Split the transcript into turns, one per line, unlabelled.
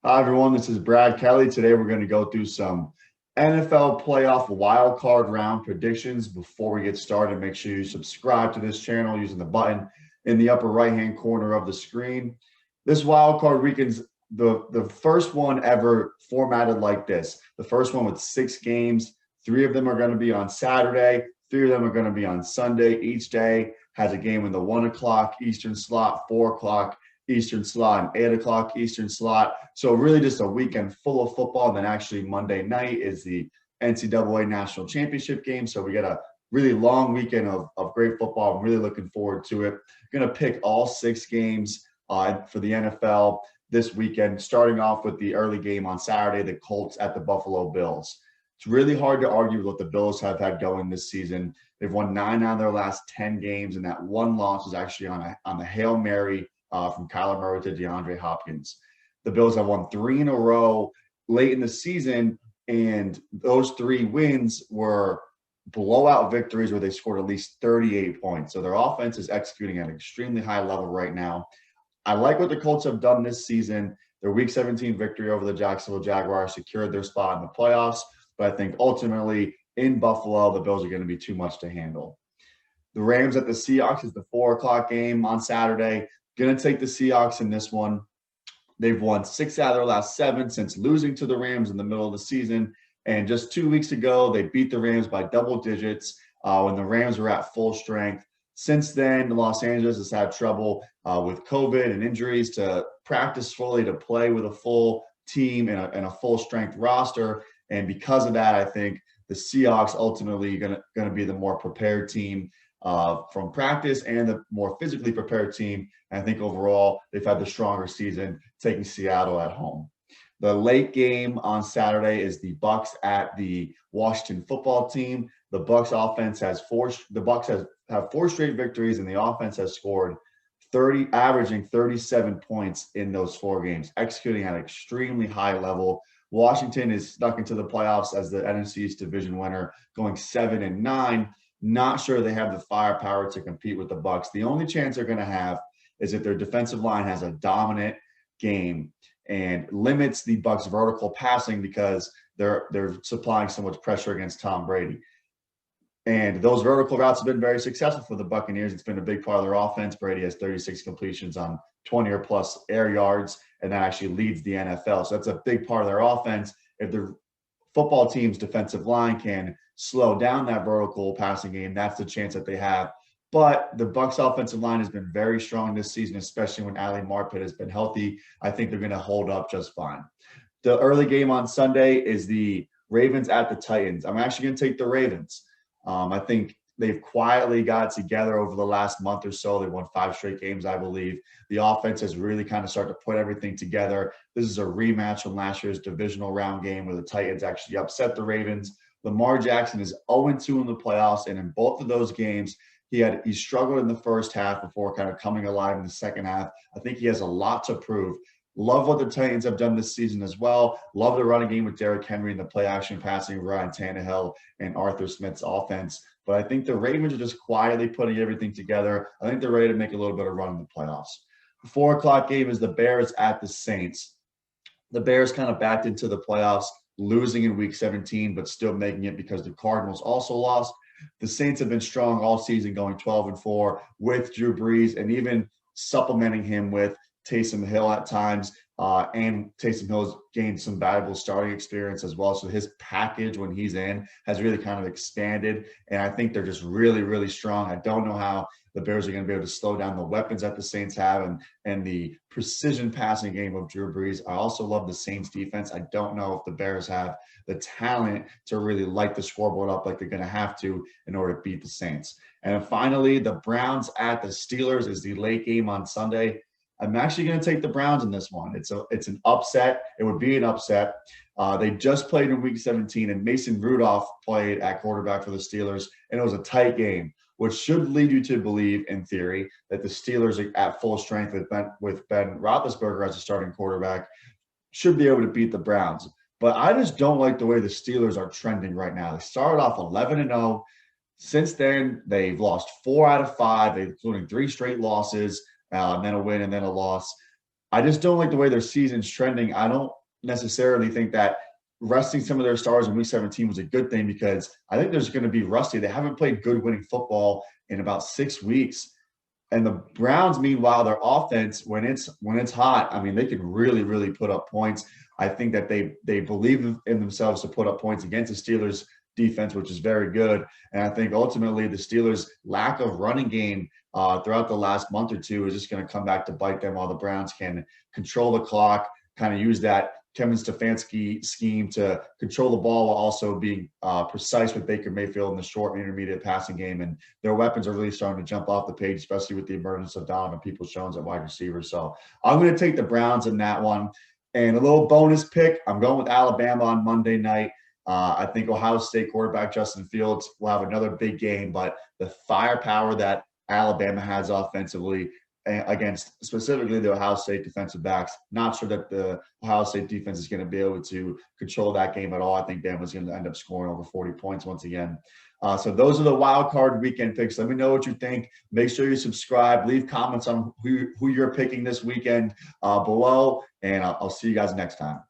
Hi, everyone. This is Brad Kelly. Today, we're going to go through some NFL playoff wild card round predictions. Before we get started, make sure you subscribe to this channel using the button in the upper right-hand corner of the screen. This wild card weekend's the first one ever formatted like this. The first one with 6 games. 3 of them are going to be on Saturday. 3 of them are going to be on Sunday. Each day has a game in the 1 o'clock Eastern slot, 4 o'clock Eastern slot, and 8 o'clock Eastern slot. So really just a weekend full of football. And then actually Monday night is the NCAA National Championship game. So we got a really long weekend of great football. I'm really looking forward to it. Going to pick all 6 games for the NFL this weekend, starting off with the early game on Saturday, the Colts at the Buffalo Bills. It's really hard to argue with what the Bills have had going this season. They've won 9 out of their last 10 games, and that one loss is actually on the Hail Mary from Kyler Murray to DeAndre Hopkins. The Bills have won 3 in a row late in the season, and those 3 wins were blowout victories where they scored at least 38 points. So their offense is executing at an extremely high level right now. I like what the Colts have done this season. Their Week 17 victory over the Jacksonville Jaguars secured their spot in the playoffs, but I think ultimately in Buffalo, the Bills are going to be too much to handle. The Rams at the Seahawks is the 4 o'clock game on Saturday. Going to take the Seahawks in this one. They've won 6 out of their last 7 since losing to the Rams in the middle of the season. And just 2 weeks ago, they beat the Rams by double digits when the Rams were at full strength. Since then, Los Angeles has had trouble with COVID and injuries to practice fully, to play with a full team and a full strength roster. And because of that, I think the Seahawks ultimately going to be the more prepared team from practice and the more physically prepared team. And I think overall they've had the stronger season, taking Seattle at home. The late game on Saturday is the Bucs at the Washington football team. The Bucs offense has have 4 straight victories, and the offense has scored averaging 37 points in those 4 games, executing at an extremely high level. Washington is stuck into the playoffs as the NFC East division winner, going 7-9. Not sure they have the firepower to compete with the Bucs. The only chance they're going to have is if their defensive line has a dominant game and limits the Bucs' vertical passing because they're supplying so much pressure against Tom Brady. And those vertical routes have been very successful for the Buccaneers. It's been a big part of their offense. Brady has 36 completions on 20 or plus air yards, and that actually leads the NFL. So that's a big part of their offense. If the football team's defensive line can slow down that vertical passing game, that's the chance that they have. But the Bucs offensive line has been very strong this season, especially when Ali Marpet has been healthy. I think they're going to hold up just fine. The early game on Sunday is the Ravens at the Titans. I'm actually going to take the Ravens. I think they've quietly got together over the last month or so. They won 5 straight games, I believe. The offense has really kind of started to put everything together. This is a rematch from last year's divisional round game where the Titans actually upset the Ravens. Lamar Jackson is 0-2 in the playoffs, and in both of those games, he struggled in the first half before kind of coming alive in the second half. I think he has a lot to prove. Love what the Titans have done this season as well. Love the running game with Derrick Henry and the play action passing of Ryan Tannehill and Arthur Smith's offense. But I think the Ravens are just quietly putting everything together. I think they're ready to make a little bit of run in the playoffs. The 4 o'clock game is the Bears at the Saints. The Bears kind of backed into the playoffs, losing in Week 17, but still making it because the Cardinals also lost. The Saints have been strong all season, going 12-4 with Drew Brees and even supplementing him with Taysom Hill at times, and Taysom Hill's gained some valuable starting experience as well. So his package when he's in has really kind of expanded, and I think they're just really, really strong. I don't know how the Bears are going to be able to slow down the weapons that the Saints have and the precision passing game of Drew Brees. I also love the Saints defense. I don't know if the Bears have the talent to really light the scoreboard up like they're going to have to in order to beat the Saints. And then finally, the Browns at the Steelers is the late game on Sunday. I'm actually going to take the Browns in this one. It's an upset. It would be an upset. They just played in Week 17, and Mason Rudolph played at quarterback for the Steelers, and it was a tight game, which should lead you to believe, in theory, that the Steelers are at full strength with Ben Roethlisberger as a starting quarterback, should be able to beat the Browns. But I just don't like the way the Steelers are trending right now. They started off 11-0. Since then, they've lost 4 out of 5, including 3 straight losses, and then a win and then a loss. I just don't like the way their season's trending. I don't necessarily think that resting some of their stars in week 17 was a good thing because I think there's going to be rusty. They haven't played good winning football in about 6 weeks. And the Browns, meanwhile, their offense, when it's hot, I mean, they can really, really put up points. I think that they believe in themselves to put up points against the Steelers defense, which is very good. And I think ultimately the Steelers' lack of running game throughout the last month or two is just going to come back to bite them, while the Browns can control the clock, kind of use that Kevin Stefanski scheme to control the ball while also being precise with Baker Mayfield in the short and intermediate passing game. And their weapons are really starting to jump off the page, especially with the emergence of Donovan Peoples-Jones at wide receiver. So I'm going to take the Browns in that one. And a little bonus pick, I'm going with Alabama on Monday night. I think Ohio State quarterback Justin Fields will have another big game, but the firepower that Alabama has offensively against specifically the Ohio State defensive backs, not sure that the Ohio State defense is going to be able to control that game at all. I think Bama's going to end up scoring over 40 points once again. So those are the wild card weekend picks. Let me know what you think. Make sure you subscribe. Leave comments on who you're picking this weekend below, and I'll see you guys next time.